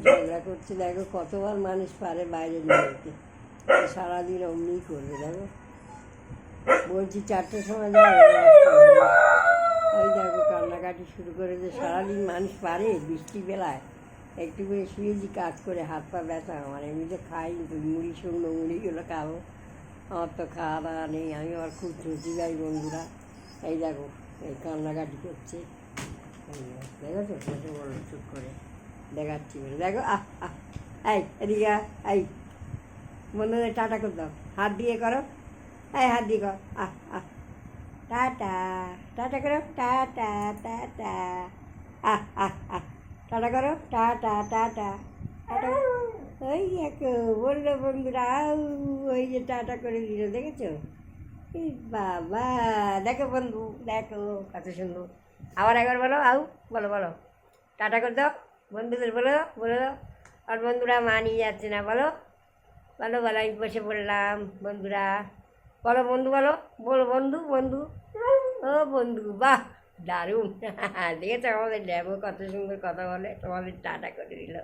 ঝগড়া করছে, দেখো কতবার মানুষ পারে বাইরে নিয়ে যেতে, সারাদিন অমনি করবে। দেখো বলছি 4টের সময় যাও, ওই দেখো কান্নাকাটি শুরু করেছে। সারাদিন মানুষ পারে বৃষ্টি বেলায় একটু করে শুয়েছি, কাজ করে হাত পা ব্যথা। আমার এমনিতে খাই মুড়ি, শুকনো মুড়িগুলো খাবো, আমার তো খাওয়া দাওয়া নেই। আমি আবার খুব চুচি যাই বন্ধুরা। এই দেখো এই কান্নাকাটি করছে, দেখেছো কত বড় চুপ করে দেখাচ্ছি বলে। দেখো এই এদিকে এই বন্ধুদের টাটা করে দাও, হাত দিয়ে করো, এই হাত দিয়ে কর টাটা, টাটা করো, টাটা টাটা, টাটা করো, টাটা টাটা টাটা। ওই দেখো বললো বন্ধুরা, ওই যে টাটা করে দিল, দেখেছো? এই বাবা, দেখো বন্ধু, দেখো কত সুন্দর। আবার একবার বলো, বলো বলো, টাটা করে দাও বন্ধুদের, বলো বলো। আর বন্ধুরা মা নিয়ে যাচ্ছে না, বলো বলো বলো, আমি বসে পড়লাম বন্ধুরা, বলো বন্ধু, বলো বলো বন্ধু, বন্ধু ও বন্ধু, বাহ দারুণ। দেখেছো আমাদের ড্যাবও কত সুন্দর কথা বলে, তোমাদের টাটা করে দিল।